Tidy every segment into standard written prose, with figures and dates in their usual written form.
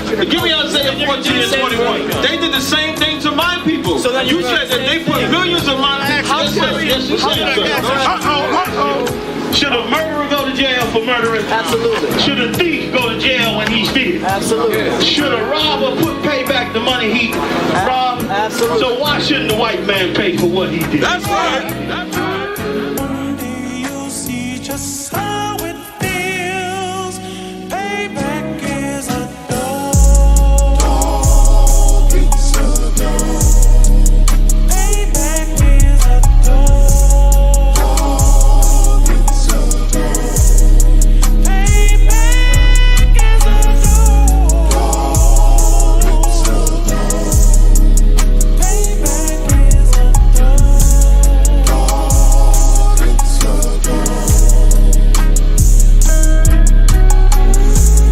Give me Isaiah 14 and 21. They did the same thing to my people. So then you said that they put millions of my people. Yes, you said, sir. Should a murderer go to jail for murdering? Absolutely. Should a thief go to jail when he steals? Absolutely. Should a robber pay back the money he robbed? Absolutely. So why shouldn't the white man pay for what he did? That's right. That's right. One day you'll see just how it feels. Payback is a dog. It's a dog. Payback is a dog. It's a dog. Payback is a dog. It's a dog. Payback is a dog. It's a dog.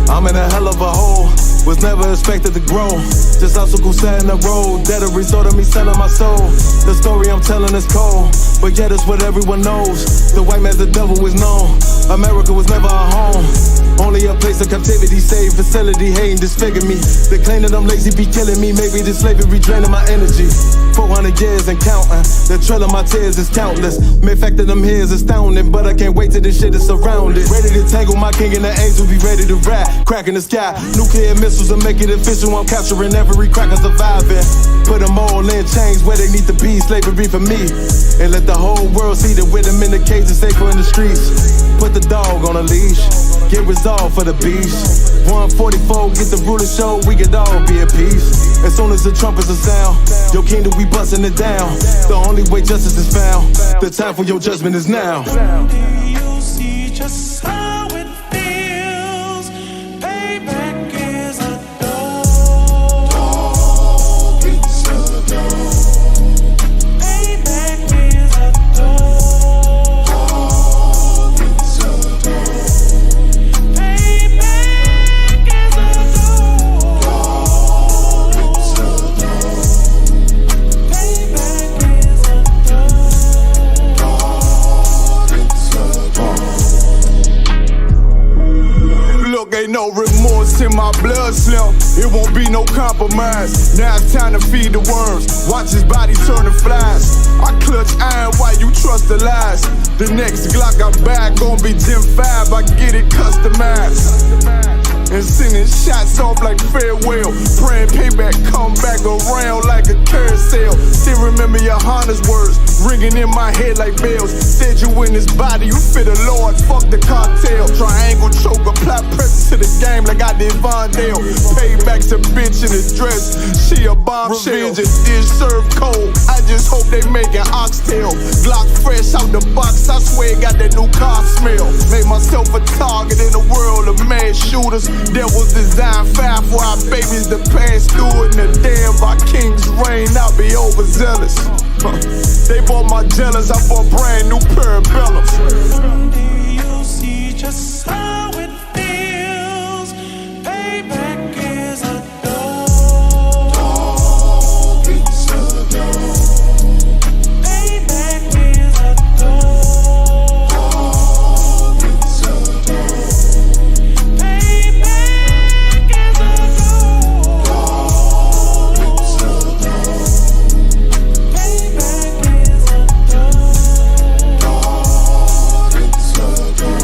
I'm in a hell of a hole, was never expected to grow. Just obstacle set in the road, that a result of me selling my soul. The story I'm telling is cold, but yet it's what everyone knows. The white man's the devil is known. America was never our home, only a place of captivity, safe facility, hating disfigure me. They claim that I'm lazy, be killing me. Maybe this slavery draining my energy. 400 years and counting, the trail of my tears is countless. Main fact that I'm here is astounding, but I can't wait till this shit is surrounded. Ready to tangle my king and the angel, be ready to rap. Crack in the sky, nuclear missiles and make it official. I'm capturing every cracker surviving. Put them all in chains where they need to be. Slavery for me, and let the whole world see that with them in the cage is safer in the streets. Put the dog on a leash, get resolved for the beast. 144, get the ruler show, we could all be at peace. As soon as the trumpets are sound, your kingdom we busting it down. The only way justice is found, the time for your judgment is now. One day you'll see just how it feels. Payback is a dog. It's a dog. Payback is a dog. It's a dog. Payback is a dog. It's a dog. Payback is a dog. Look, ain't no remorse in my blood slim. It won't be no compromise. Now it's time to feed the worms. Watch his body turn to flies. I clutch iron while you trust the lies. The next Glock I buy gon' be Gen 5. I get it customized. And sending shots off like farewell. Praying payback come back around like a carousel. Still remember YAHANNA's words ringing in my head like bells. Said you in this body, you fit the Lord, fuck the cartel. Triangle choke, apply pressure to the game like I did Vondale. Payback's a bitch in a dress, she a bombshell. Revenge is served cold, I just hope they making oxtail. Glock fresh out the box, I swear it got that new car smell. Made myself a target in a world of mad shooters. That was designed fire for our babies to pass through it. And the day of our king's reign, I'll be overzealous. They bought my jealous, I bought brand new parabellums. One day you'll see just how it feels. Payback is a dog. It's a dog. Payback is a dog. It's a dog. Payback is a dog. It's a dog. Payback is a dog. It's a dog.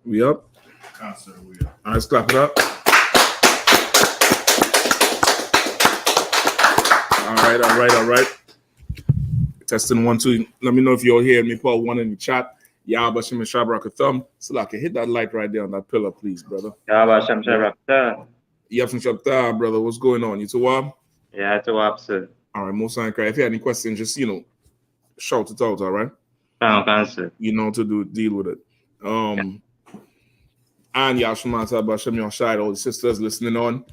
We up? Concert, we up. All right, let's clap it up. All right. Testing 1, 2. Let me know if you're here. Me put one in the chat. Bashim and Shabrak a thumb. So like, hit that like right there on that pillar, please, brother. Bashim Shabrak. From Shabta, brother. What's going on? You too well? Yeah, to up, sir. All right, Musa and Cry. If you have any questions, just shout it out, all right? Answer. You know to deal with it. And Yashmata Bashim Yashai, all the sisters listening on.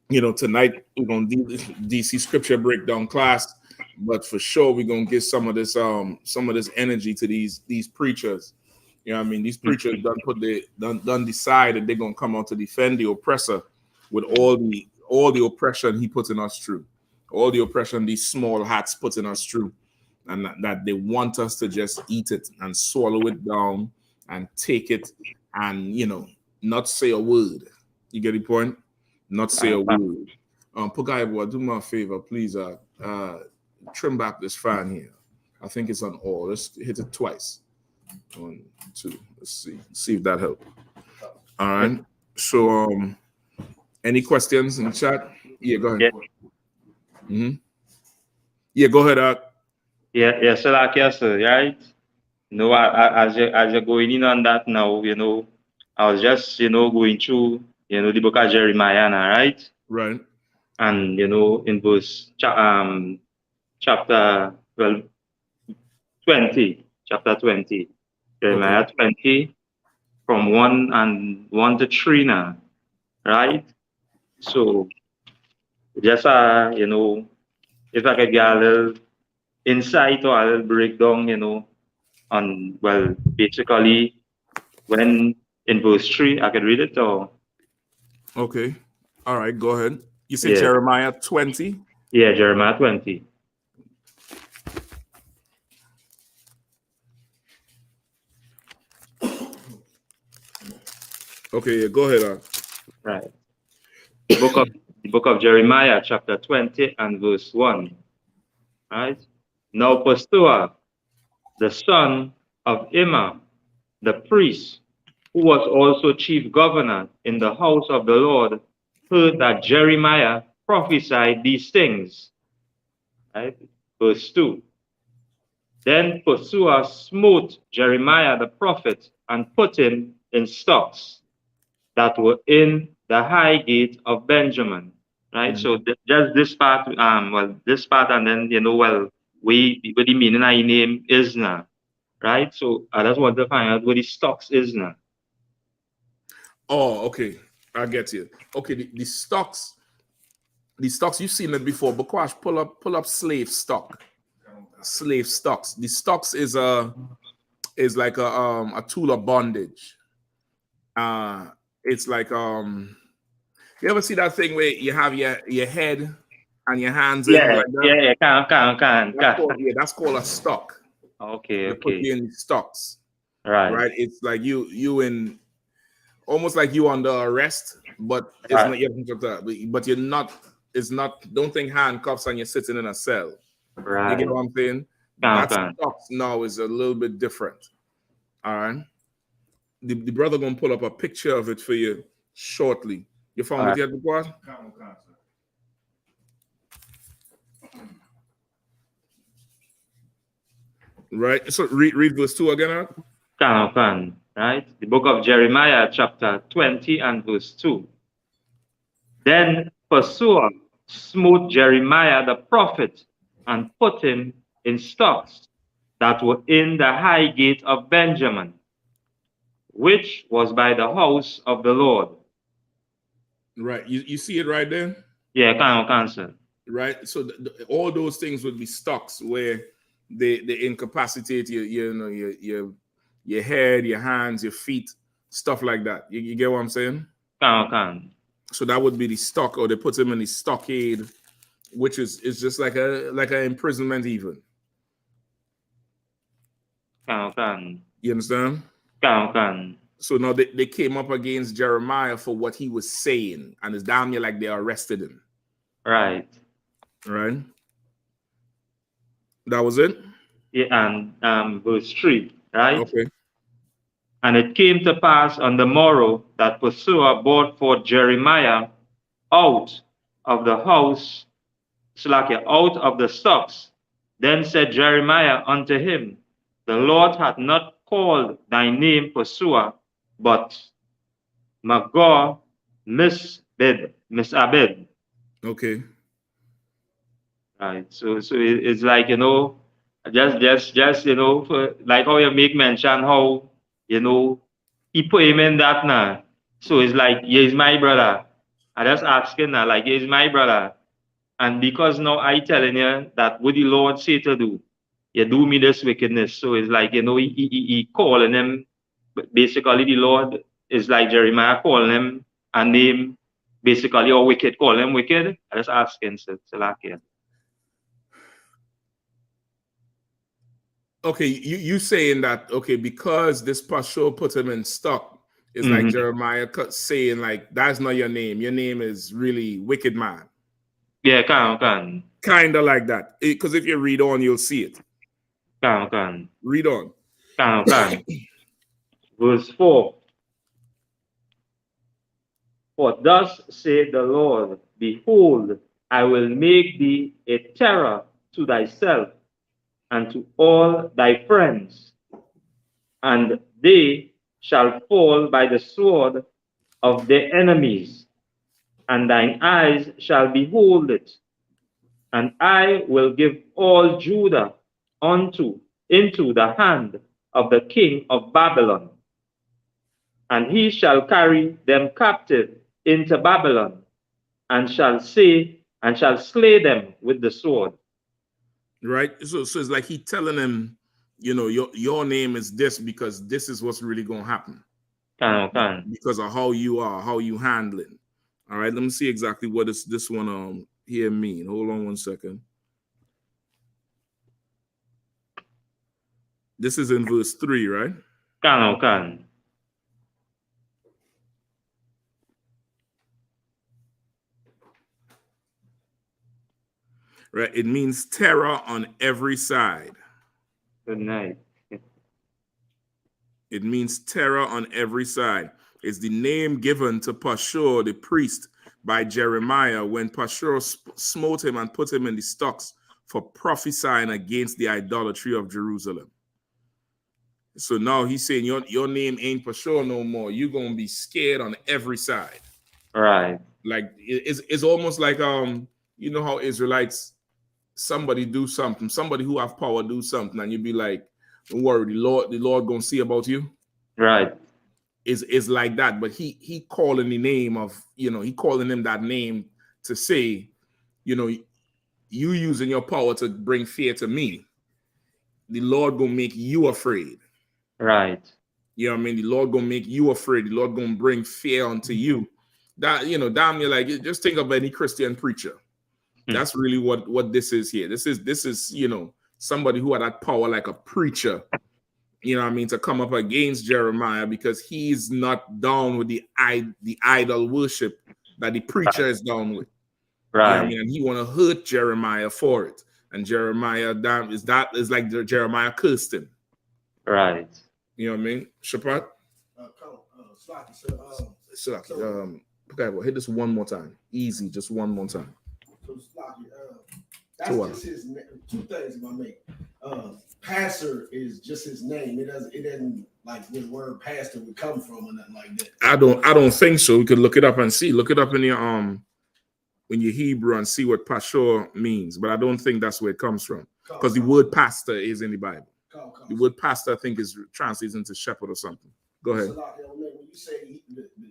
Tonight we're gonna do DC scripture breakdown class, but for sure we're gonna get some of this energy to these preachers. You know what I mean? These preachers done decided they're gonna come out to defend the oppressor with all the oppression he putting us through, all the oppression these small hats putting us through, and that they want us to just eat it and swallow it down and take it and not say a word. You get the point? Not say a word. Pugaibo, do me a favor, please. Trim back this fan here. I think it's on all. Let's hit it twice. 1, 2. Let's see if that helps. All right. So, any questions in the chat? Yeah, go ahead. Yeah, yeah go ahead. Yeah. So like yes, sir, right? As you're going in on that now, I was just going through the book of Jeremiah, right? Right. And in verse chapter 20, Jeremiah 20, from 1 to 3 now, right? So just if I could get a little insight or a little breakdown, on basically when in verse 3, I could read it or okay. All right, go ahead. You said Jeremiah 20? Yeah, Jeremiah 20. Okay, yeah, go ahead. Right. The book of Jeremiah, chapter 20 and verse 1. Right. Now Pastua, the son of Immer, the priest, who was also chief governor in the house of the Lord, heard that Jeremiah prophesied these things. Right? Verse 2. Then Pasua smote Jeremiah the prophet and put him in stocks that were in the high gate of Benjamin. Right? So just this part, this part, and then we the meaning I name Isna. Right? So I just want to find out what the stocks is now. Oh, okay. I get you. Okay, the stocks, you've seen it before. Bakwash, pull up slave stock. Slave stocks. The stocks is like a tool of bondage. It's like you ever see that thing where you have your head and your hands in like that? Can. That's called a stock. Okay. They put you in stocks. Right. It's like you in almost like you under arrest, but it's not yet. But you're not. It's not. Don't think handcuffs and you're sitting in a cell. Right. You get what I'm saying? That stocks now is a little bit different. All right. The brother gonna pull up a picture of it for you shortly. You found it yet, before? Right. So read verse 2 again. Can. Right. The book of Jeremiah, chapter 20 and verse 2. Then Pasua smote Jeremiah the prophet and put him in stocks that were in the high gate of Benjamin, which was by the house of the Lord. Right. You see it right there? Yeah, can, sir. Right. So all those things would be stocks where they incapacitate your head, your hands, your feet, stuff like that. You get what I'm saying? Can. So that would be the stock, or they put him in the stockade, which is just like an imprisonment even. Can. You understand? Can. So now they came up against Jeremiah for what he was saying, and it's down here like they arrested him. Right. Right. That was it? Yeah, and verse 3, right? Okay. And it came to pass on the morrow that pursuer brought forth Jeremiah out of the house, out of the stocks. Then said Jeremiah unto him, The Lord hath not called thy name pursuer, but Magor Misabed. Okay. Right. So it's like, just like how you make mention how, he put him in that now. So it's like, he's my brother. I just asking now, like, he's my brother. And because now I telling you that what the Lord say to do, you do me this wickedness. So it's like, he calling him, basically the Lord is like Jeremiah calling him a name, basically, or wicked, call him wicked. I just asking, so like, yeah. Okay, you saying that, okay, because this Pashur put him in stock, it's like Jeremiah saying, like, that's not your name. Your name is really wicked man. Yeah, can. Kind of like that. Because if you read on, you'll see it. Can. Read on. Can. Verse 4. For thus saith the Lord, Behold, I will make thee a terror to thyself and to all thy friends, and they shall fall by the sword of their enemies, and thine eyes shall behold it. And I will give all Judah into the hand of the king of Babylon, and he shall carry them captive into Babylon, and shall slay them with the sword. Right? So it's like he telling him, your name is this because this is what's really gonna happen. Can. Because of how you are, how you handling. All right, let me see exactly what is this one here mean. Hold on one second. This is in verse 3, right? Can. Right, it means terror on every side. Good night. It means terror on every side. It's the name given to Pashur, the priest, by Jeremiah when Pashur smote him and put him in the stocks for prophesying against the idolatry of Jerusalem. So now he's saying your name ain't Pashur no more. You're going to be scared on every side. Right. Like it's almost like you know how Israelites, somebody do something, somebody who have power do something, and you be like, don't worry, the Lord gonna see about you. Right. Is like that, but he calling the name of, he calling him that name to say, you using your power to bring fear to me. The Lord gonna make you afraid. Right. You know what I mean? The Lord gonna make you afraid. The Lord gonna bring fear unto you. That, damn, you're like, just think of any Christian preacher. That's really what this is here. This is somebody who had that power like a preacher, you know what I mean, to come up against Jeremiah because he's not down with the idol worship that the preacher is down with. Right. You know what I mean? And he want to hurt Jeremiah for it. And Jeremiah is like Jeremiah cursed him. Right. You know what I mean? Shapat? Hit this one more time. Easy, just one more time. That's just his two things if I make. Pastor is just his name. It doesn't like where the word pastor would come from or nothing like that. I don't think so. We could look it up and see. Look it up in your Hebrew and see what Pashur means. But I don't think that's where it comes from. Because the word pastor is in the Bible. The word pastor, I think, is translated into shepherd or something. Go ahead. So when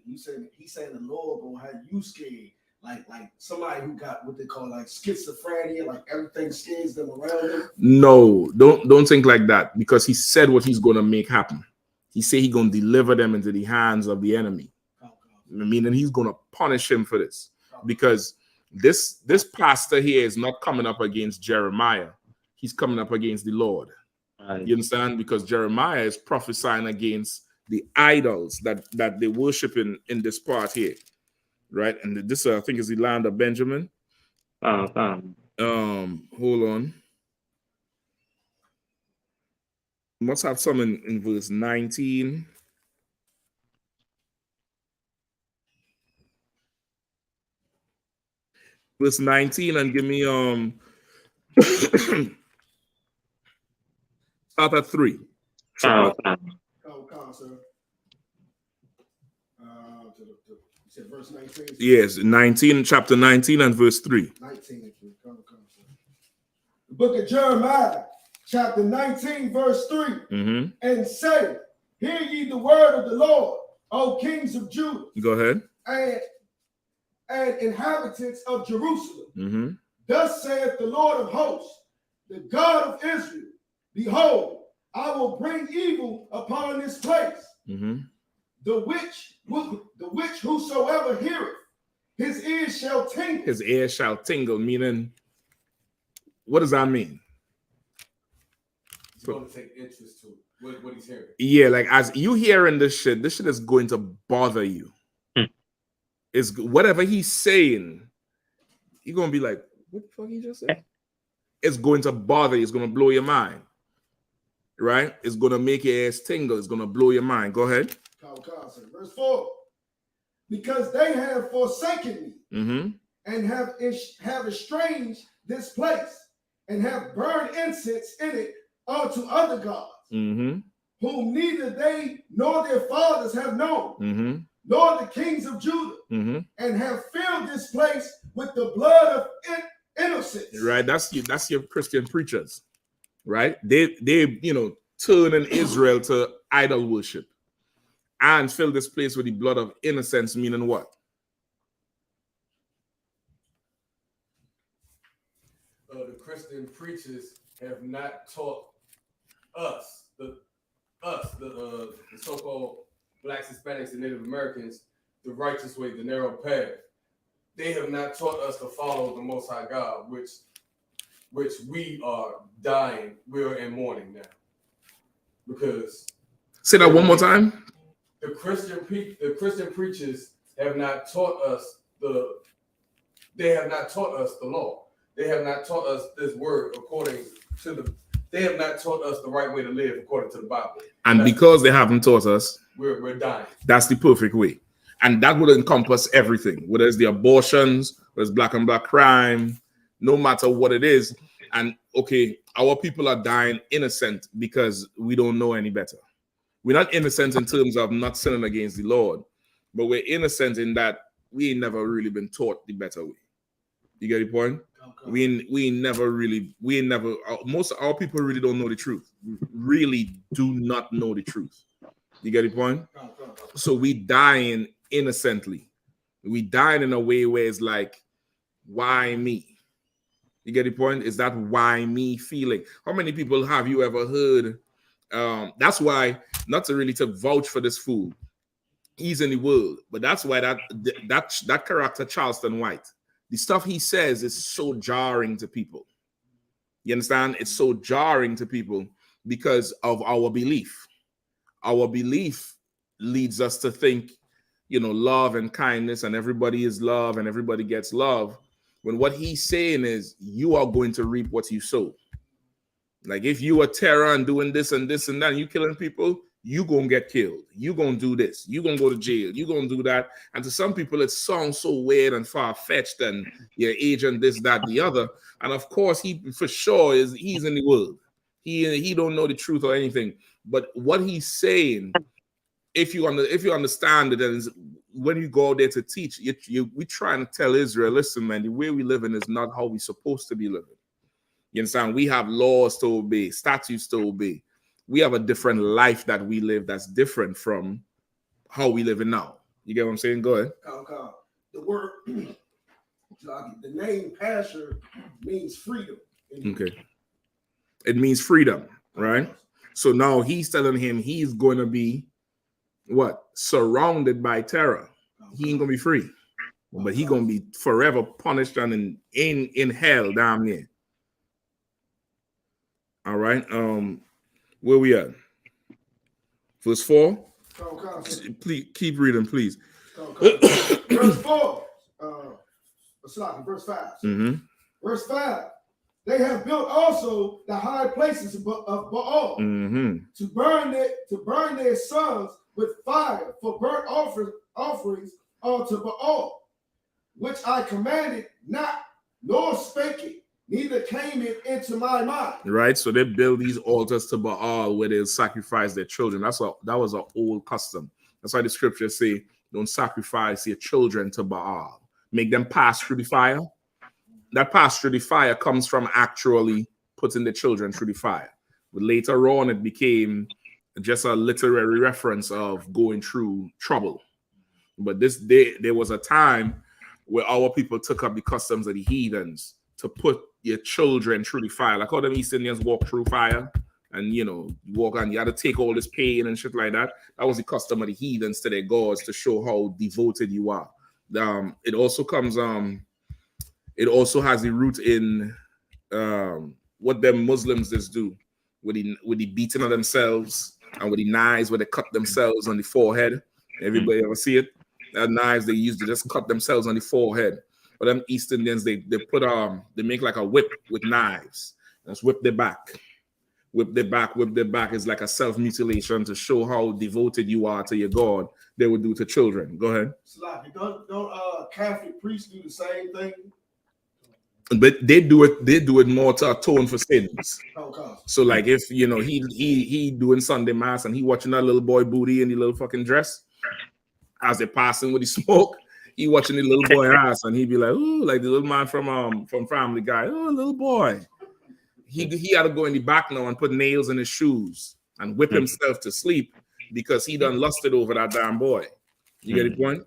you say he's saying the Lord gonna have you scared. Like somebody who got what they call like schizophrenia, like everything scares them around them. No, don't think like that, because he said what he's going to make happen. He said he's going to deliver them into the hands of the enemy. Meaning he's going to punish him for this, because this pastor here is not coming up against Jeremiah. He's coming up against the Lord. Right. You understand? Because Jeremiah is prophesying against the idols that they worship in this part here. Right, and this I think is the land of Benjamin. Hold on. Must have some in verse 19. verse 19 and give me start at 3. Come. Sir. You said verse 19? Yes, 19, chapter 19 and verse 3. 19. Come, sir. The book of Jeremiah, chapter 19, verse 3. Mm-hmm. And say, hear ye the word of the Lord, O kings of Judah. Go ahead. And inhabitants of Jerusalem. Mm-hmm. Thus saith the Lord of hosts, the God of Israel, behold, I will bring evil upon this place. Mm-hmm. The which whosoever heareth, his ears shall tingle. His ears shall tingle, meaning, what does that mean? He's going to take interest to what he's hearing. Yeah, like as you hearing this shit is going to bother you. It's whatever he's saying, you're gonna be like, what the fuck he just said? It's going to bother you, it's gonna blow your mind. Right? It's gonna make your ass tingle, it's gonna blow your mind. Go ahead. Verse 4. Because they have forsaken me, Mm-hmm. and have estranged this place, and have burned incense in it unto other gods, Mm-hmm. whom neither they nor their fathers have known, Mm-hmm. nor the kings of Judah, Mm-hmm. and have filled this place with the blood of innocents. Right, that's your Christian preachers, right? They turning Israel to idol worship and fill this place with the blood of innocence, meaning what? The Christian preachers have not taught us, the so-called Blacks, Hispanics, and Native Americans, the righteous way, the narrow path. They have not taught us to follow the Most High God, which we are dying. We are in mourning now. Because say that one more time. The Christian preachers have not taught us the law. They have not taught us this word they have not taught us the right way to live according to the Bible. And because they haven't taught us, we're dying. That's the perfect way. And that would encompass everything, whether it's the abortions, whether it's black and black crime, no matter what it is. And okay, our people are dying innocent because we don't know any better. We're not innocent in terms of not sinning against the Lord, but we're innocent in that we ain't never really been taught the better way. You get the point? Most of our people really don't know the truth. Really do not know the truth. You get the point? So we dying innocently. We dying in a way where it's like, why me? You get the point? Is that why me feeling? How many people have you ever heard? That's why, not to really to vouch for this fool, he's in the world, but that's why that character Charleston White, the stuff he says is so jarring to people. You understand? It's so jarring to people because of our belief. Our belief leads us to think, love and kindness and everybody is love and everybody gets love. When what he's saying is you are going to reap what you sow. Like if you are terror and doing this and this and that, and you killing people, you gonna get killed. You gonna do this. You gonna go to jail. You gonna do that. And to some people, it sounds so weird and far-fetched and your age and this, that, the other. And of course, he's in the world. He don't know the truth or anything. But what he's saying, if you understand it, and when you go out there to teach, we trying to tell Israel, listen, man, the way we live in is not how we're supposed to be living. You understand? We have laws to obey, statutes to obey. We have a different life that we live that's different from how we live in now. You get what I'm saying? Go ahead. The word, the name pastor means freedom. Okay. It means freedom, right? So now he's telling him he's going to be what? Surrounded by terror. He ain't going to be free. But he's going to be forever punished and in hell down there. All right. Where we at? Verse 4. Please keep reading, please. Verse 4. Verse 5. Mm-hmm. Verse 5. They have built also the high places of Baal, mm-hmm. to burn their sons with fire for burnt offerings unto Baal, which I commanded not nor spake it, neither came it into my mind. Right, so they build these altars to Baal where they sacrifice their children. That was an old custom. That's why the scriptures say, don't sacrifice your children to Baal. Make them pass through the fire. That pass through the fire comes from actually putting the children through the fire. But later on, it became just a literary reference of going through trouble. But there was a time where our people took up the customs of the heathens to put your children through the fire. Like how them East Indians walk through fire and, you know, walk on, you had to take all this pain and shit like that. That was the custom of the heathens to their gods to show how devoted you are. It also comes, it also has the root in what them Muslims just do with the beating of themselves and with the knives where they cut themselves on the forehead. Everybody ever see it? That knives they use to just cut themselves on the forehead. But them East Indians, they put they make like a whip with knives. Just whip their back. Whip their back is like a self-mutilation to show how devoted you are to your God. They would do to children. Go ahead. Don't Catholic priests do the same thing? But they do it more to atone for sins. So like if you know he doing Sunday mass and he watching that little boy booty in the little fucking dress as they're passing with the smoke, he watching the little boy ass and he'd be like, ooh, like the little man from Family Guy, oh little boy. He had to go in the back now and put nails in his shoes and whip himself to sleep because he done lusted over that damn boy. You get the point?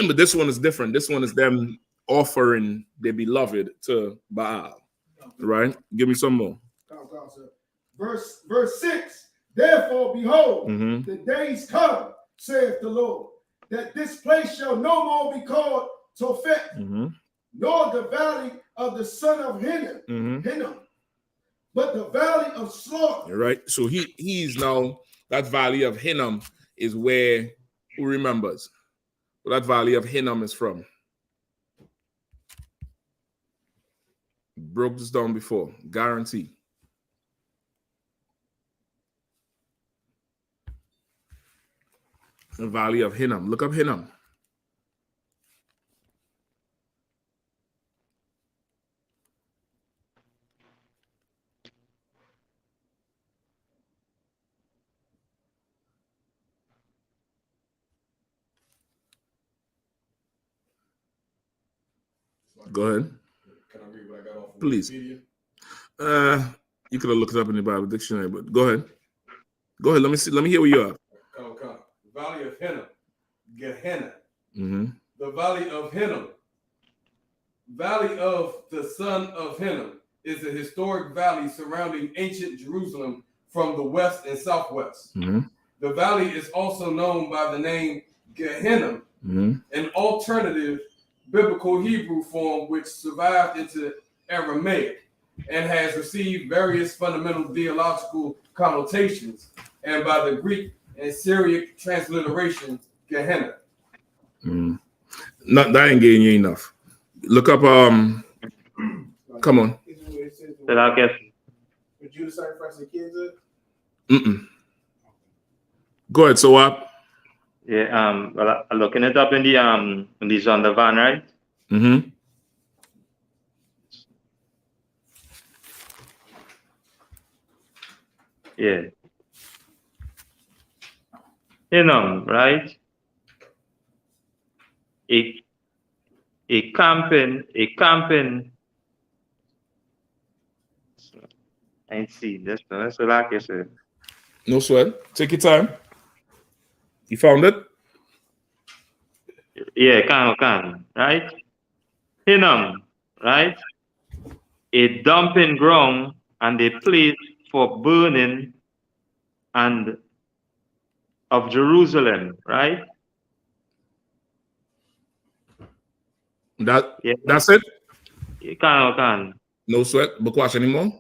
But this one is different. This one is them offering their beloved to Baal. Right? Give me some more. Verse 6. Therefore, behold, the days come, saith the Lord, that this place shall no more be called Tophet, nor the valley of the son of Hinnom, but the valley of slaughter. Right. So he's now, that valley of Hinnom is where, who remembers where that valley of Hinnom is from? Broke this down before, guarantee. The valley of Hinnom. Look up Hinnom. Go ahead. Can I read what I got off of Please. Wikipedia? You could have looked it up in the Bible dictionary, but go ahead. Go ahead. Let me see. Let me hear what you are. Come. Valley of Hinnom. Gehenna. Mm-hmm. The Valley of Hinnom. Valley of the son of Hinnom is a historic valley surrounding ancient Jerusalem from the west and southwest. Mm-hmm. The valley is also known by the name Gehenna, an alternative biblical Hebrew form which survived into Aramaic and has received various fundamental theological connotations, and by the Greek and Syriac transliteration Gehenna. Not that ain't getting you enough. Look up come on. Then I guess Would you sacrifice the kids? Go ahead, so what? yeah, well I'm looking it up in the Zondervan, right? Mm-hmm. Yeah. Hinnom, right? A camping. I see this. That's what I guess. No sweat. Take your time. You found it? Yeah, can, right? Hinnom, right? A dumping ground and a place for burning and of Jerusalem, right? That's it? You can. No sweat. Book watch anymore?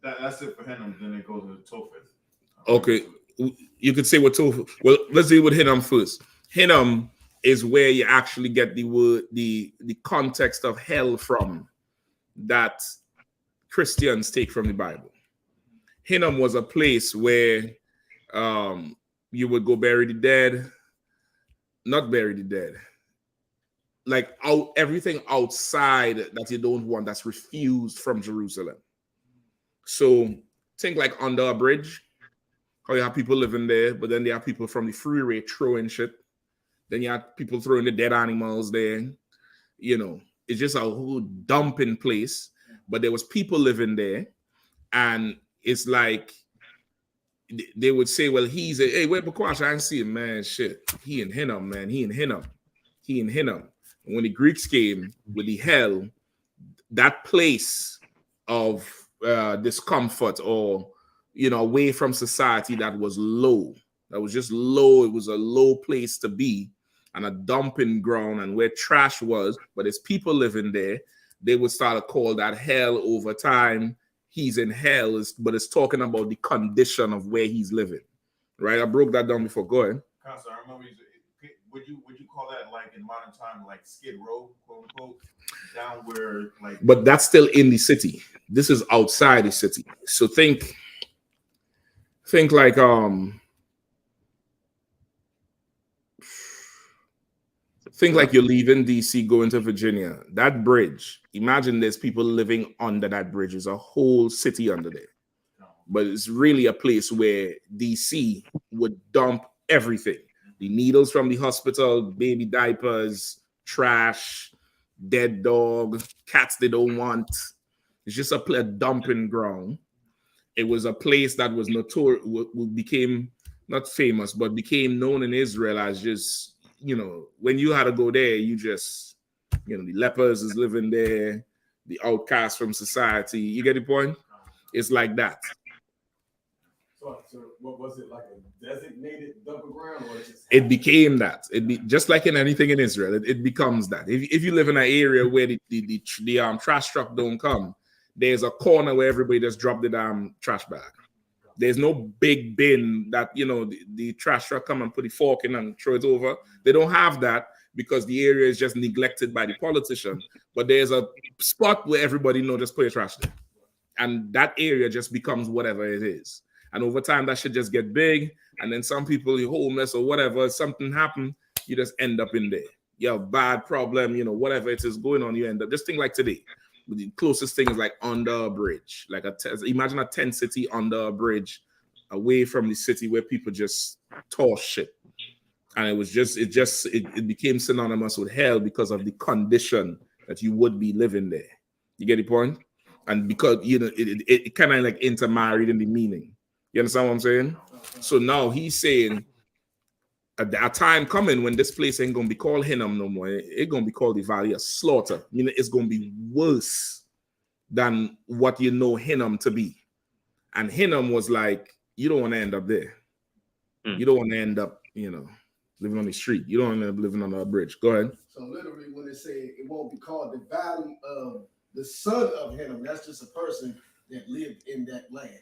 That's it for Hinnom. Then it goes to Topheth. Okay. You could say what Topheth. Well, let's deal with Hinnom first. Hinnom is where you actually get the word, the context of hell from that Christians take from the Bible. Hinnom was a place where you would go bury the dead, not bury the dead. like everything outside that you don't want, that's refused from Jerusalem. So think like under a bridge, how you have people living there, but then there are people from the freeway throwing shit. Then you have people throwing the dead animals there. You know, it's just a whole dumping place. But there was people living there, and it's like they would say, well, hey, wait, Bakwash, I ain't see him, man. Shit. He in Hinnom, man. He in Hinnom. And when the Greeks came with the hell, that place of discomfort or, you know, away from society that was low, that was just low. It was a low place to be and a dumping ground and where trash was, but there's people living there. They would start to call that hell over time. He's in hell, but it's talking about the condition of where he's living, right? I broke that down before. Go ahead. Counselor, I remember. Would you call that like in modern time like Skid Row, quote unquote, down where like? But that's still in the city. This is outside the city. So think like think like you're leaving DC, going to Virginia. That bridge. Imagine there's people living under that bridge. There's a whole city under there. But it's really a place where DC would dump everything. The needles from the hospital, baby diapers, trash, dead dog, cats they don't want. It's just a dumping ground. It was a place that was notorious, became not famous, but became known in Israel as just, you know, when you had to go there, you just, you know, the lepers is living there, the outcasts from society. You get the point? It's like that. So what was it, like a designated dumping ground, or it became that? Just like in anything in Israel, it becomes that. If you live in an area where the trash truck don't come, there's a corner where everybody just drop the damn trash bag. There's no big bin that, you know, the trash truck come and put the fork in and throw it over. They don't have that because the area is just neglected by the politician. But there's a spot where everybody knows just put your trash there, and that area just becomes whatever it is. And over time, that should just get big. And then some people, you're homeless or whatever, something happened, you just end up in there. You have a bad problem, you know, whatever it is going on, you end up. Just think like today. The closest thing is like under a bridge. Like imagine a tent city under a bridge, away from the city where people just toss shit. And it became synonymous with hell because of the condition that you would be living there. You get the point? And because, you know, it kind of like intermarried in the meaning. You understand what I'm saying? So now he's saying a time coming when this place ain't going to be called Hinnom no more. It's going to be called the Valley of Slaughter. You know, it's going to be worse than what you know Hinnom to be. And Hinnom was like, you don't want to end up there. You don't want to end up, you know, living on the street. You don't want to end up living on a bridge. Go ahead. So literally when they say it won't be called the Valley of the son of Hinnom, that's just a person that lived in that land.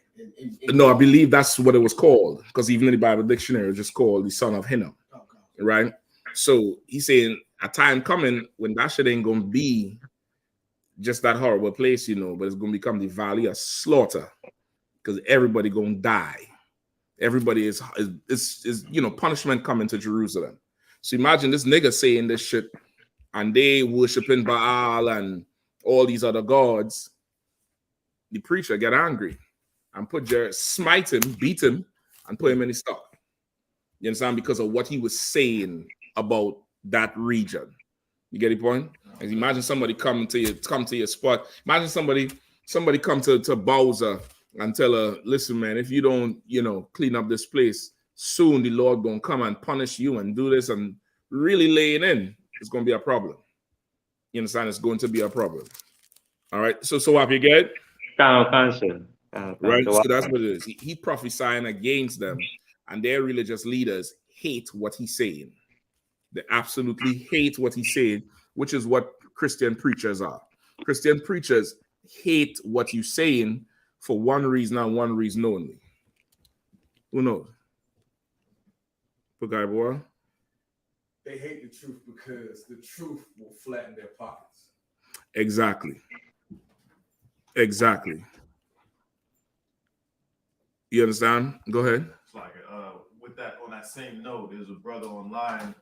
No, I believe that's what it was called, because even in the Bible dictionary, it's just called the son of Hinnom. Okay. Right? So he's saying a time coming when that shit ain't going to be just that horrible place, you know, but it's going to become the Valley of Slaughter, because everybody going to die. Everybody is, you know, punishment coming to Jerusalem. So imagine this nigga saying this shit and they worshiping Baal and all these other gods. The preacher get angry and smite him, beat him, and put him in the stock. You understand? Because of what he was saying about that region. You get the point? And imagine somebody come to your spot. Imagine somebody come to Bowser and tell her, listen, man, if you don't, you know, clean up this place, soon the Lord gonna come and punish you and do this and really laying in. It's gonna be a problem. You understand? It's going to be a problem. All right. So what you get? Right, so that's what it is. He prophesying against them, and their religious leaders hate what he's saying. They absolutely hate what he's saying, which is what Christian preachers are. Christian preachers hate what you're saying for one reason and one reason only. Who knows? Okay, boy. They hate the truth because the truth will flatten their pockets. Exactly. You understand? Go ahead. It's like with that, on that same note, there's a brother online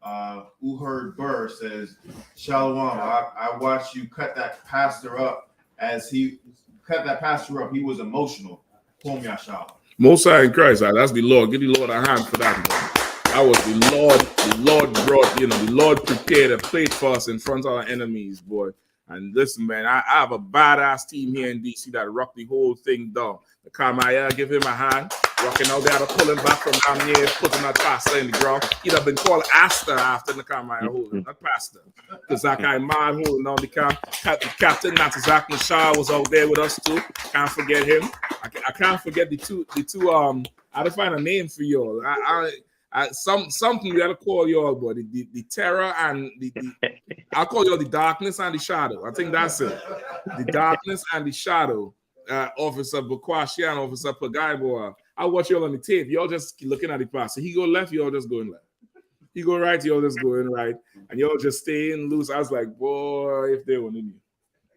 Uherd Burr says, Shalom, I watched you cut that pastor up he was emotional. Most High in Christ, that's the Lord. Give the Lord a hand for that, man. That was the Lord. The Lord brought, the Lord prepared a plate for us in front of our enemies, boy. And listen, man, I have a badass team here in DC that rock the whole thing down. The Carmaya, give him a hand. Rocking out there to pull him back from down here, putting that pastor in the ground. He'd have been called Astor after the Carmaya holding, not pastor. Because that guy man holding on the camp. Captain Natazak Mashar was out there with us too. Can't forget him. I can't forget the two. I had to find a name for y'all. Something we had to call y'all, boy. The terror and the I'll call y'all the darkness and the shadow. I think that's it. The darkness and the shadow. Officer Bukwashi and Officer Pagaibo. I watch y'all on the tape. Y'all just looking at the pastor. He go left, y'all just going left. He go right, y'all just going right. And y'all just staying loose. I was like, boy, if they only knew.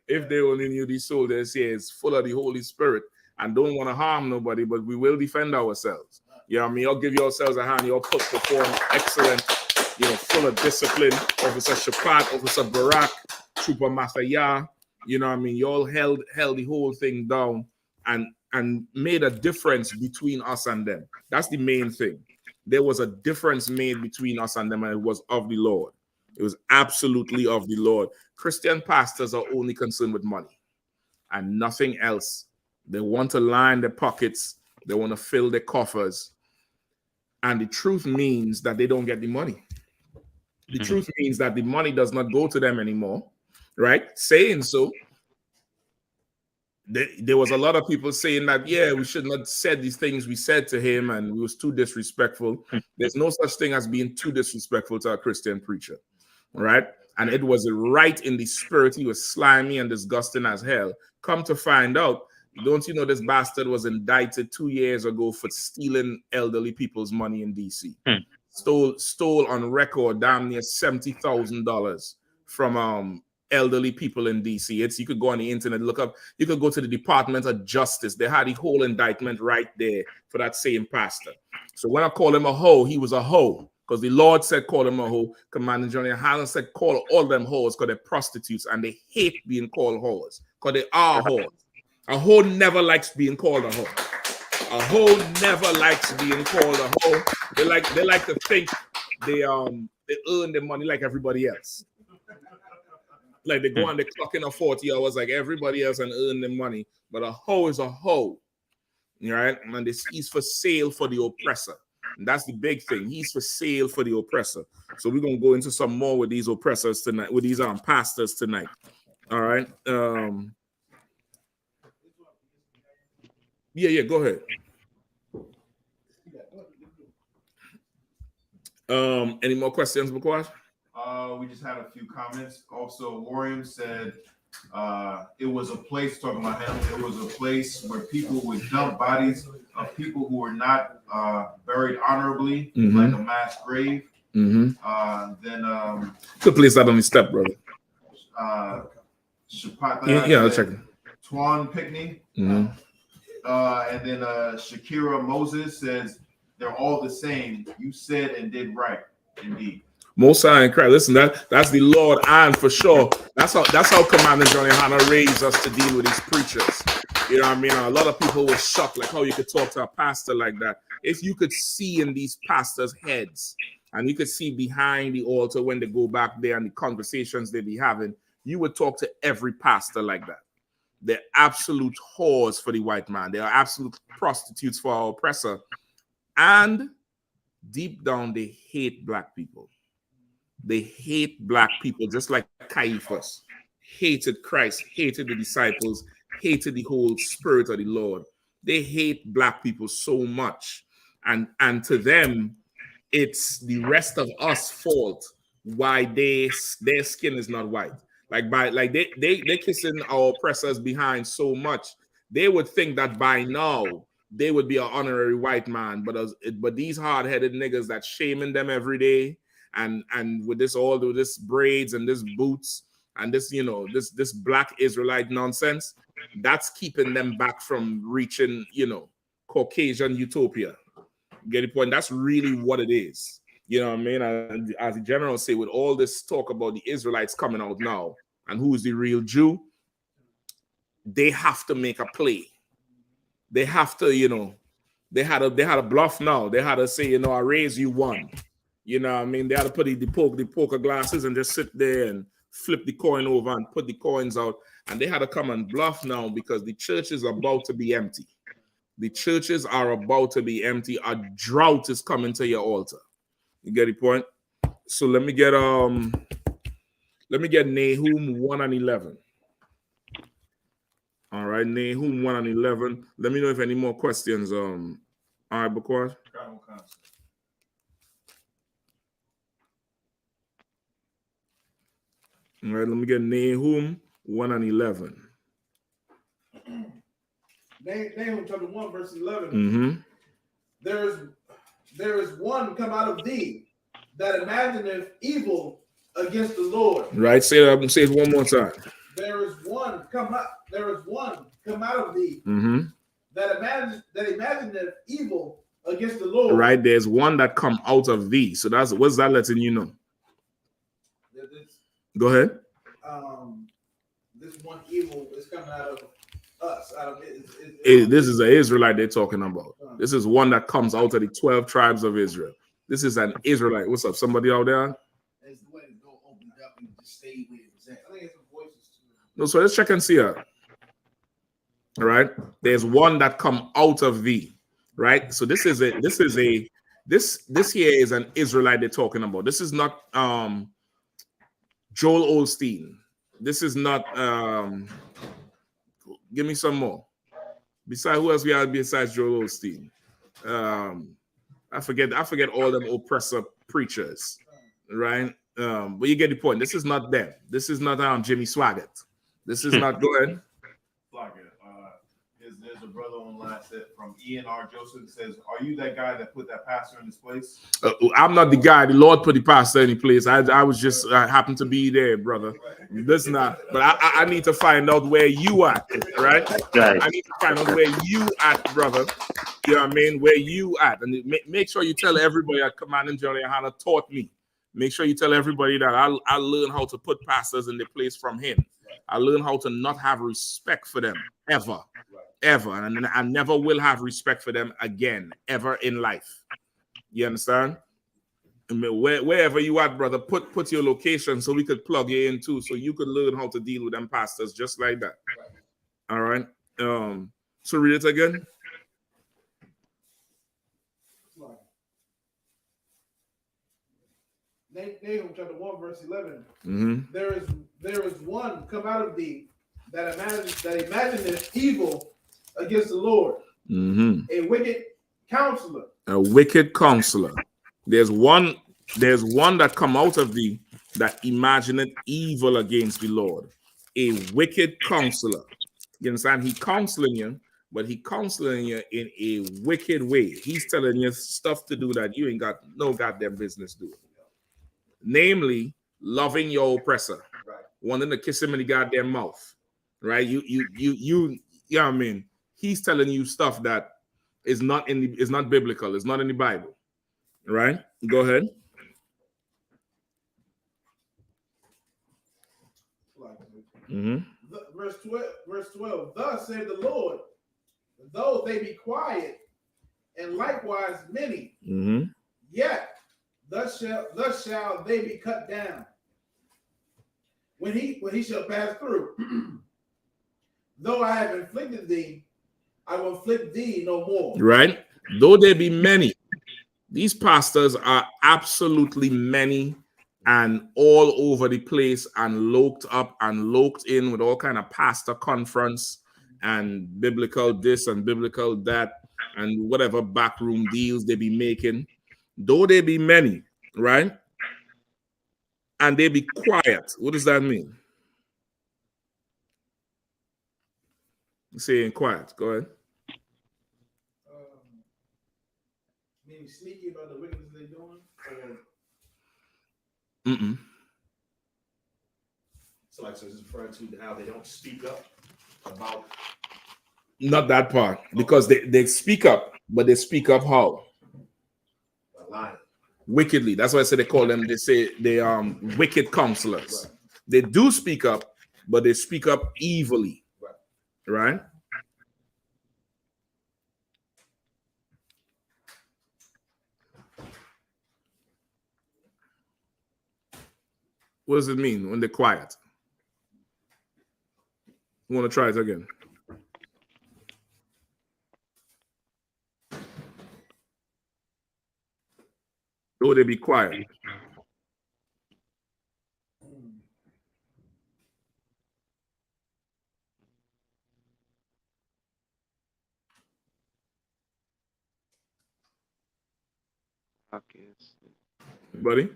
If they only knew, these soldiers here is full of the Holy Spirit and don't want to harm nobody, but we will defend ourselves. You know what I mean? Y'all give yourselves a hand. Y'all perform excellent, full of discipline. Officer Shapat, Officer Barak, Trooper Mathaya. You know what I mean? Y'all held the whole thing down and made a difference between us and them. That's the main thing. There was a difference made between us and them, and it was of the Lord. It was absolutely of the Lord. Christian pastors are only concerned with money and nothing else. They want to line their pockets. They want to fill their coffers. And the truth means that they don't get the money. The truth means that the money does not go to them anymore, right? Saying so, there was a lot of people saying that, yeah, we should not have said these things we said to him and we was too disrespectful. There's no such thing as being too disrespectful to a Christian preacher, right? And it was right in the spirit. He was slimy and disgusting as hell. Come to find out, don't you know this bastard was indicted 2 years ago for stealing elderly people's money in DC? Stole on record damn near $70,000 from elderly people in DC. You could go on the internet, look up. You could go to the Department of Justice. They had the whole indictment right there for that same pastor. So when I call him a hoe, he was a hoe because the Lord said call him a hoe. Commander Johnny Hallen said call all them hoes because they're prostitutes and they hate being called hoes because they are hoes. A hoe never likes being called a hoe. A hoe never likes being called a hoe. They like to think they earn their money like everybody else. Like they go on the clock in 40 hours like everybody else and earn their money. But a hoe is a hoe. Right? And he's for sale for the oppressor. And that's the big thing. He's for sale for the oppressor. So we're gonna go into some more with these oppressors tonight, with these pastors tonight. All right. Yeah, go ahead. Any more questions, Bakwash? We just had a few comments. Also, Warren said it was a place, talking about him, it was a place where people would dump bodies of people who were not buried honorably, like a mass grave. Then could place that on the step, brother. Shapata, I'll check it. Twan Pickney. And then Shakira Moses says they're all the same. You said and did right, indeed. Most High in Christ. Listen, that's the Lord, and for sure, that's how Commander Johnny Hanna raised us to deal with these preachers. You know what I mean? A lot of people were shocked, like how you could talk to a pastor like that. If you could see in these pastors' heads, and you could see behind the altar when they go back there and the conversations they be having, you would talk to every pastor like that. They're absolute whores for the white man. They are absolute prostitutes for our oppressor. And deep down, they hate black people. They hate black people, just like Caiaphas hated Christ, hated the disciples, hated the whole spirit of the Lord. They hate black people so much. And to them, it's the rest of us fault why their skin is not white. They kissing our oppressors behind so much, they would think that by now they would be an honorary white man. But these hard-headed niggas that shaming them every day, and with this braids and this boots and this this black Israelite nonsense, that's keeping them back from reaching Caucasian utopia. Get the point? That's really what it is. You know what I mean? And as the general say, with all this talk about the Israelites coming out now and who is the real Jew, they have to make a play. They have to, you know, they had a bluff now. They had to say, you know, I raise you one. You know what I mean? They had to put the poker glasses and just sit there and flip the coin over and put the coins out. And they had to come and bluff now because the church is about to be empty. The churches are about to be empty. A drought is coming to your altar. You get the point? So let me get Nahum 1 and 11. All right, Nahum 1 and 11. Let me know if any more questions. All right, Bakwas. All right, let me get Nahum 1 and 11. Nahum chapter 1, verse 11. Mm-hmm. There is one come out of thee that imagineth evil against the Lord. Right, say it one more time. There is one come out of thee Mm-hmm. that imagineth evil against the Lord. Right, there's one that come out of thee. So what's that letting you know? Go ahead. This one evil is coming out of us. This is an Israelite they're talking about. This is one that comes out of the 12 tribes of Israel. This is an Israelite. What's up? Somebody out there? There's the way to go open it up and just stay where it was at. I think it's some voices too. No, so let's check and see her. All right. There's one that come out of thee. Right. So this here is an Israelite they're talking about. This is not Joel Osteen. This is not give me some more. Besides, who else we have besides Joel Osteen? I forget all them oppressor preachers, right? But you get the point. This is not them. This is not Jimmy Swaggart. This is not. Go ahead. There's a brother online from Ian R. Joseph says, "Are you that guy that put that pastor in his place?" I'm not the guy. The Lord put the pastor in his place. I was just happened to be there, brother. Listen, but I need to find out where you at, right? I need to find out where you at, brother. You know what I mean? Where you at, and make sure you tell everybody that Commanding General YAHANNA taught me. Make sure you tell everybody that I learned how to put pastors in their place from him. I learned how to not have respect for them ever. And I never will have respect for them again, ever in life. You understand? I mean, wherever you at, brother, put your location so we could plug you in too, so you could learn how to deal with them pastors just like that. All right. So read it again. Nahum chapter 1, verse 11. Mm-hmm. There is one come out of thee that imagineth evil against the Lord. Mm-hmm. A wicked counselor. A wicked counselor. There's one that come out of thee that imagineth evil against the Lord. A wicked counselor. You understand? He counseling you, but he counseling you in a wicked way. He's telling you stuff to do that you ain't got no goddamn business doing. Namely, loving your oppressor, right? Wanting to kiss him in the goddamn mouth, right? You know what I mean? He's telling you stuff that is not biblical. It's not in the Bible, right? Go ahead. Mm-hmm. Verse 12. Thus said the Lord, though they be quiet, and likewise many, mm-hmm. yet thus shall they be cut down. When he shall pass through. Though I have inflicted thee, I will inflict thee no more. Right? Though there be many, these pastors are absolutely many and all over the place and loped up and loped in with all kind of pastor conference and biblical this and biblical that and whatever backroom deals they be making. Though they be many, right? And they be quiet. What does that mean? Saying quiet. Go ahead. Meaning sneaky about the wickedness they're doing? Mm-mm. So it's referring to how they don't speak up about. Not that part, because they speak up, but they speak up how? Lying. wickedly. That's why I say they call them, they say they wicked counselors. Right. They do speak up, but they speak up evilly. Right? What does it mean when they're quiet? You want to try it again? Though they be quiet. Buddy?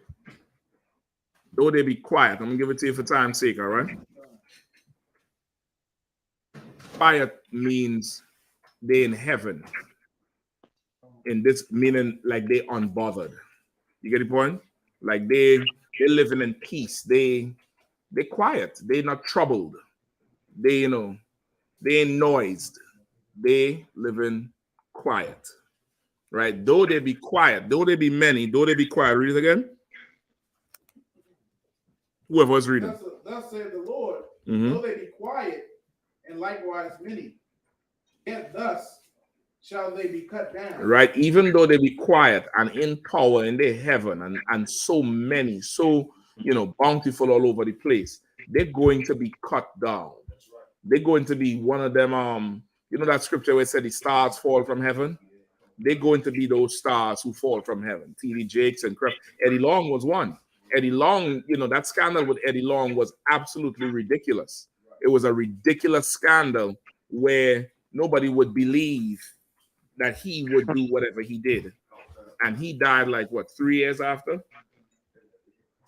Though they be quiet. I'm going to give it to you for time's sake, all right? Quiet means they in heaven. In this meaning, like they unbothered. You get the point? Like they're living in peace. They're quiet. They're not troubled. They ain't noised. They living quiet. Right? Though they be quiet, though they be many, though they be quiet. Read it again. Whoever was reading. Thus said the Lord, though they be quiet, and likewise many, yet thus shall they be cut down. Right? Even though they be quiet and in power in their heaven and so many, so bountiful all over the place, they're going to be cut down. They're going to be one of them. That scripture where it said the stars fall from heaven? They're going to be those stars who fall from heaven. T.D. Jakes and Kraft. Eddie Long was one. Eddie Long, that scandal with Eddie Long was absolutely ridiculous. It was a ridiculous scandal where nobody would believe that he would do whatever he did. And he died like, 3 years after?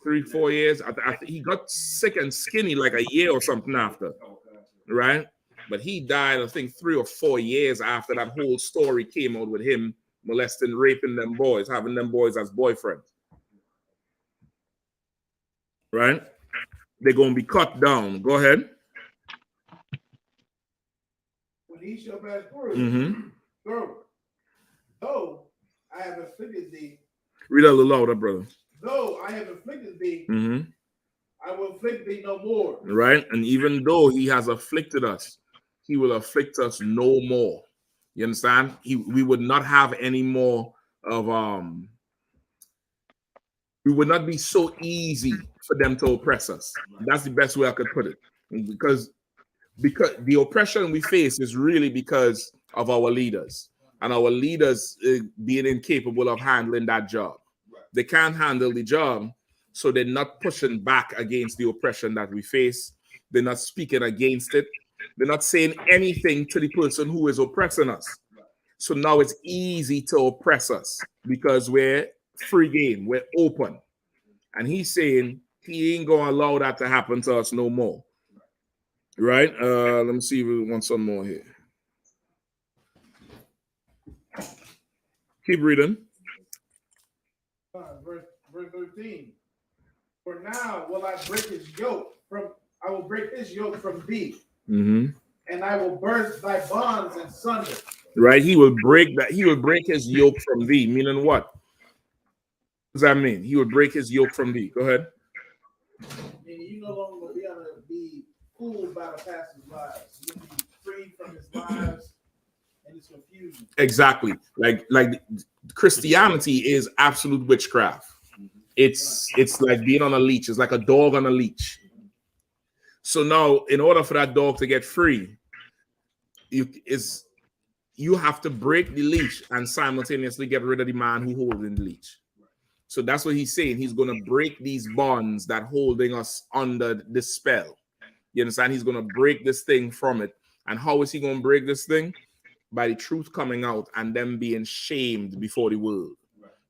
3-4 years? He got sick and skinny like a year or something after, right? But he died, I think, 3 or 4 years after that whole story came out with him molesting, raping them boys, having them boys as boyfriends. Right? They're going to be cut down. Go ahead. When he shall pass through, though I have afflicted thee. Read a little louder, brother. Though I have afflicted thee, I will afflict thee no more. Right? And even though he has afflicted us, he will afflict us no more. You understand? We would not have any more of we would not be so easy for them to oppress us. That's the best way I could put it. Because the oppression we face is really because of our leaders. And our leaders being incapable of handling that job. They can't handle the job, so they're not pushing back against the oppression that we face. They're not speaking against it. They're not saying anything to the person who is oppressing us. So now it's easy to oppress us because we're free game, we're open. And he's saying he ain't going to allow that to happen to us no more. Right? Let me see if we want some more here. Keep reading. Verse 13. For now will I break his yoke I will break his yoke from thee. And I will burst thy bonds in sunder. Right? He will break that. He will break his yoke from thee. Meaning what? What does that mean? He will break his yoke from thee. Go ahead. Meaning you no longer will be able to be fooled by the pastor's lies. You'll be freed from his lies and his confusion. Exactly. Like Christianity is absolute witchcraft. It's like being on a leash. It's like a dog on a leash. So now, in order for that dog to get free, you have to break the leash and simultaneously get rid of the man who holds in the leash. So that's what he's saying. He's going to break these bonds that holding us under this spell. You understand? He's going to break this thing from it. And how is he going to break this thing? By the truth coming out and them being shamed before the world.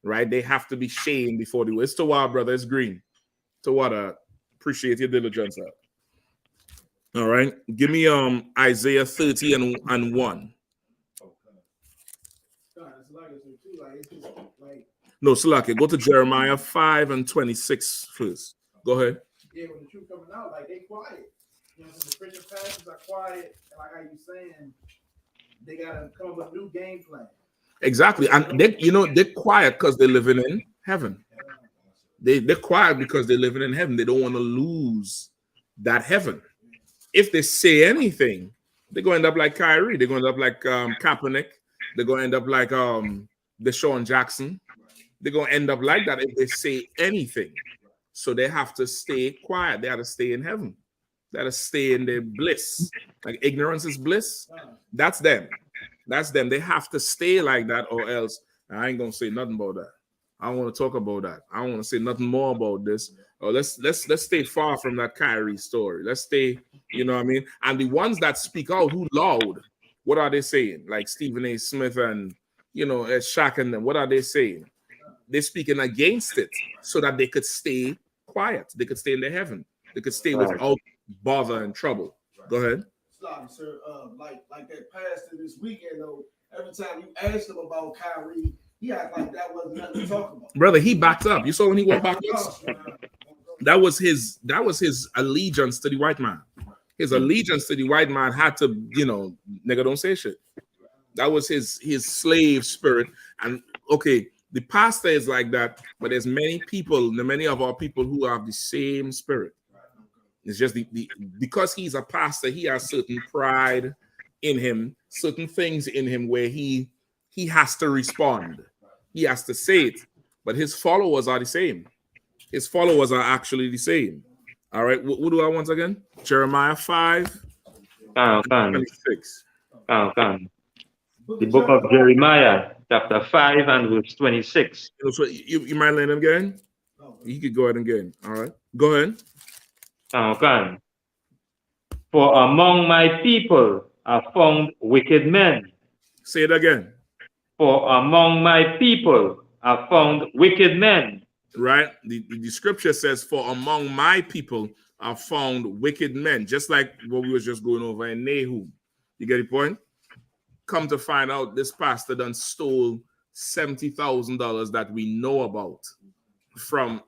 Right? They have to be shamed before the world. It's to what, brother? It's green. To what? Appreciate your diligence. All right. Give me Isaiah 30 and 1. No, Salaki, go to Jeremiah 5 and 26 first. Go ahead. Yeah, when the truth coming out, like they quiet. You know, the Christian pastors are quiet, and like how you saying, they gotta come up with a new game plan. Exactly, and they're quiet because they're living in heaven. They're quiet because they're living in heaven. They don't want to lose that heaven. If they say anything, they're going to end up like Kyrie. They're going to end up like Kaepernick. They're going to end up like Deshaun Jackson. They're going to end up like that if they say anything. So they have to stay quiet. They have to stay in heaven. They have to stay in their bliss. Like ignorance is bliss. That's them. That's them. They have to stay like that, or else I ain't gonna say nothing about that. I don't want to talk about that. I don't want to say nothing more about this. Or let's stay far from that Kyrie story. Let's stay, you know what I mean? And the ones that speak out who loud, what are they saying? Like Stephen A. Smith and Shaq and them, what are they saying? They're speaking against it so that they could stay quiet. They could stay in their heaven. They could stay without bother and trouble. Go ahead. Sorry, sir. Like that pastor this weekend, though, every time you asked him about Kyrie, he acted like that wasn't nothing to talk about. Brother, he backed up. You saw when he went backwards? That was his allegiance to the white man. His allegiance to the white man had to, nigga, don't say shit. That was his slave spirit. And okay, the pastor is like that, but there's many of our people who have the same spirit. It's just because he's a pastor, he has certain pride in him, certain things in him where he has to respond. He has to say it, but his followers are the same. His followers are actually the same. All right, what do I want again? Jeremiah 5, 26. The book of Jeremiah, chapter 5 and verse 26. So you might learn them again? You could go ahead and again. All right, go ahead. For among my people are found wicked men. Say it again. For among my people are found wicked men. Right? The scripture says, for among my people are found wicked men, just like what we was just going over in Nahum. You get the point? Come to find out, this pastor done stole $70,000 that we know about from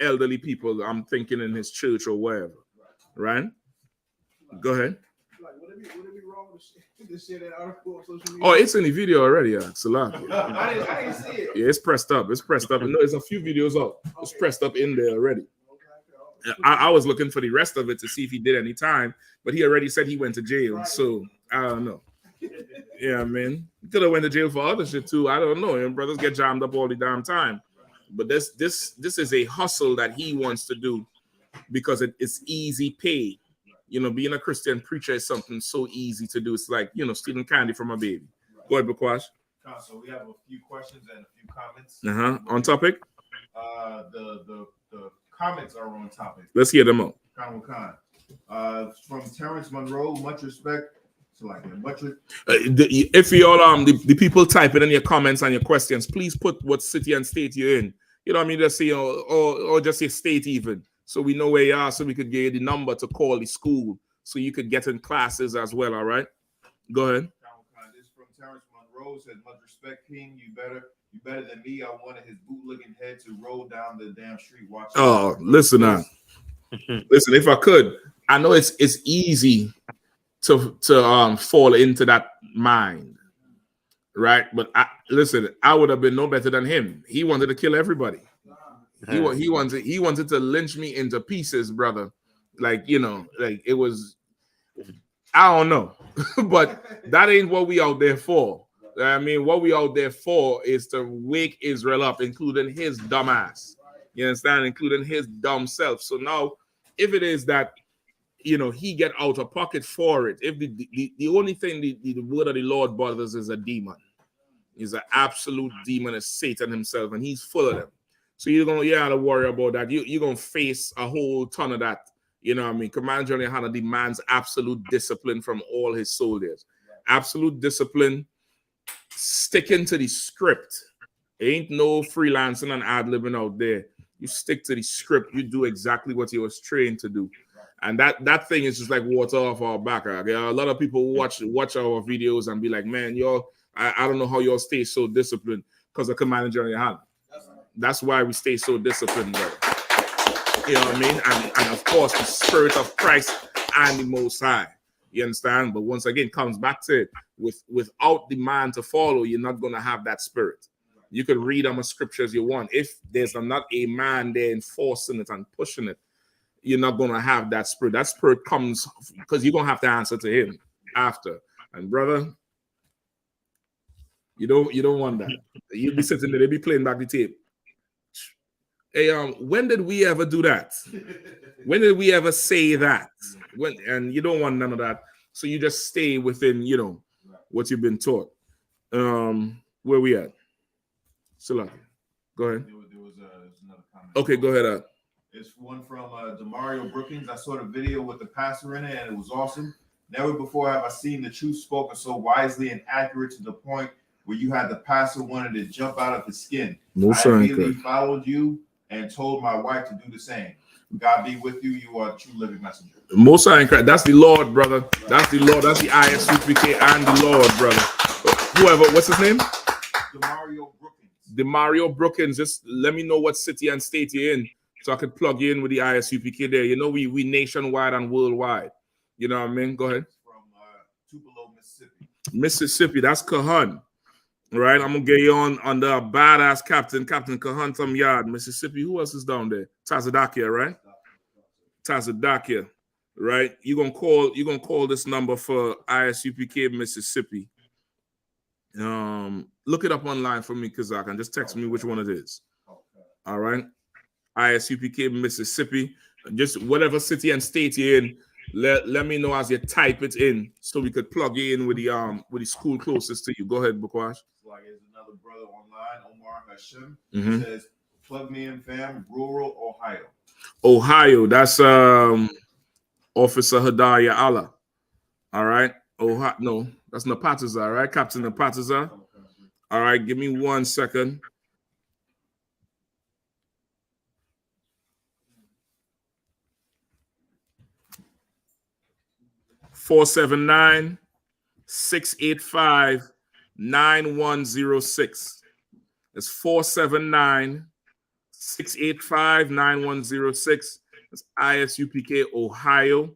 elderly people. I'm thinking in his church or wherever, right? Go ahead. Like, would it be wrong to share that article on social media? Oh, it's in the video already. Yeah, it's a lot. I didn't see it. Yeah, it's pressed up. No, there's a few videos up. It's pressed up in there already. I was looking for the rest of it to see if he did any time, but he already said he went to jail. Right. So I don't know. Yeah, man, he could have went to jail for other shit too. I don't know. And brothers get jammed up all the damn time. But this is a hustle that he wants to do because it's easy pay. Being a Christian preacher is something so easy to do. It's like, stealing candy from a baby. Go ahead, Bakwash. So we have a few questions and a few comments. On topic? The comments are on topic. Let's hear them out. From Terrence Monroe, much respect. So like if you all the people type it in your comments and your questions, please put what city and state you're in. You know what I mean? Just say or just say state even, so we know where you are, so we could get you the number to call the school, so you could get in classes as well. All right, go ahead. This from Terrence Monroe said, much respect, King. You better than me. I wanted his bootlicking head to roll down the damn street. Watch. Oh, listen now. Listen, if I could, I know it's easy to fall into that mind, right? But I would have been no better than him. He wanted to kill everybody. He wanted to lynch me into pieces, brother. Like it was. I don't know, but that ain't what we out there for. I mean, what we out there for is to wake Israel up, including his dumb ass. You understand? Including his dumb self. So now, if it is that he get out of pocket for it. If the only thing the word of the Lord bothers is a demon. He's an absolute demon, is Satan himself, and he's full of them. So you're gonna worry about that. You're gonna face a whole ton of that. You know what I mean? Commander General YAHANNA demands absolute discipline from all his soldiers. Absolute discipline, sticking to the script. Ain't no freelancing and ad-libbing out there. You stick to the script. You do exactly what you was trained to do. And that thing is just like water off our back. Okay? A lot of people watch our videos and be like, man, I don't know how y'all stay so disciplined because of Commander General YAHANNA. That's why we stay so disciplined, brother. You know what I mean? And of course, the spirit of Christ and the Most High. You understand? But once again, comes back to it. Without the man to follow, you're not going to have that spirit. You could read them as scriptures you want. If there's not a man there enforcing it and pushing it, you're not gonna have that spirit. That spirit comes because you're gonna have to answer to him after. And brother, you don't want that. You'll be sitting there, they'll be playing back the tape. Hey, when did we ever do that? When did we ever say that? And you don't want none of that. So you just stay within, what you've been taught. Where we at? Still go ahead. There was another comment. Okay, go ahead. It's one from Demario Brookings. I saw the video with the pastor in it, and it was awesome. Never before have I seen the truth spoken so wisely and accurate to the point where you had the pastor wanted to jump out of his skin. I immediately followed you and told my wife to do the same. God be with you. You are a true living messenger. Most High in Christ. That's the Lord, brother. That's the Lord. That's the I.S.U.P.K and the Lord, brother. Whoever, what's his name? Demario Brookings. Demario Brookings. Just let me know what city and state you're in, so I could plug you in with the I.S.U.P.K there. We nationwide and worldwide. You know what I mean? Go ahead. From Tupelo, Mississippi. Mississippi. That's Kahan. Right, I'm gonna get you on the badass Captain Kahan from Yard, Mississippi. Who else is down there? Tazadakia, right? Tazadakia, right? You're gonna call this number for I.S.U.P.K Mississippi. Look it up online for me, Kazak, and just text me which one it is. All right, I.S.U.P.K Mississippi. Just whatever city and state you're in. Let me know as you type it in, so we could plug you in with the school closest to you. Go ahead, Bukwash. Like there's another brother online, Omar Hashem, says, "Plug me in, fam. Rural Ohio." Ohio. That's Officer Hadaya Allah. All right. Ohio. No, that's Napataza, right? Captain Napataza. All right. Give me 1 second. (479-685-9106). It's 479-685-9106. That's I.S.U.P.K Ohio.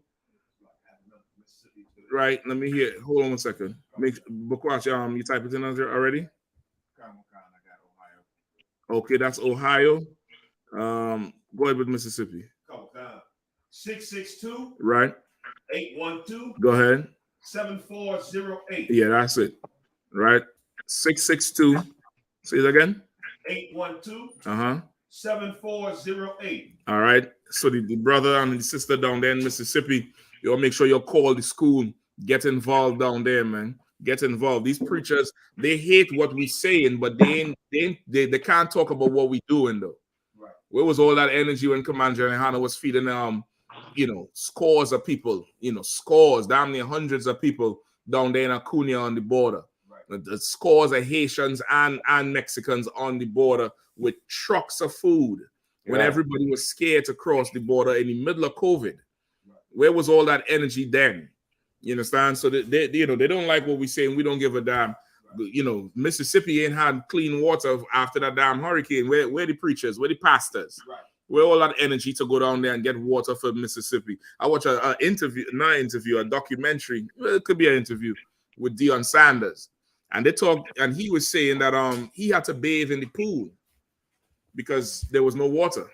Right. Let me hear. Hold on 1 second. Bukwash, you type it in already? Okay, that's Ohio. Go ahead with Mississippi. 662. Right. 812. Go ahead. 7408. Yeah, that's it. Right. 662. Say it again. 812. 7408. All right. So the brother and the sister down there in Mississippi, you'll make sure you call the school. Get involved down there, man. Get involved. These preachers, they hate what we saying, but they can't talk about what we doing though. Right. Where was all that energy when Commander YAHANNA was feeding scores of people, scores, damn near hundreds of people down there in Acuna on the border. Right. The scores of Haitians and Mexicans on the border with trucks of food when everybody was scared to cross the border in the middle of COVID. Right. Where was all that energy then? You understand? So they don't like what we say, and we don't give a damn. Right. Mississippi ain't had clean water after that damn hurricane. Where the preachers? Where the pastors? Right. Where all that energy to go down there and get water for Mississippi? I watch a documentary. Well, it could be an interview with Deion Sanders, and they talked, and he was saying that he had to bathe in the pool because there was no water.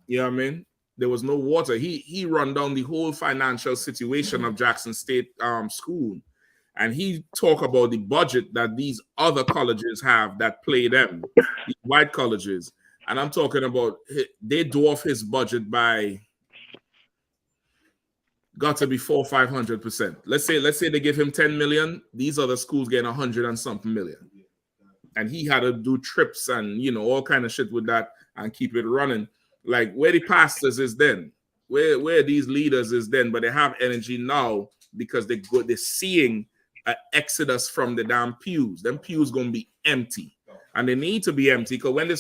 You know what I mean? There was no water. He run down the whole financial situation of Jackson State School, and he talk about the budget that these other colleges have that play them, these white colleges. And I'm talking about they dwarf his budget by got to be 400-500%. Let's say they give him 10 million. These other schools getting 100 and something million. And he had to do trips and all kind of shit with that and keep it running. Like where the pastors is then, where these leaders is then, but they have energy now because they're seeing an exodus from the damn pews. Them pews gonna be empty. And they need to be empty because when this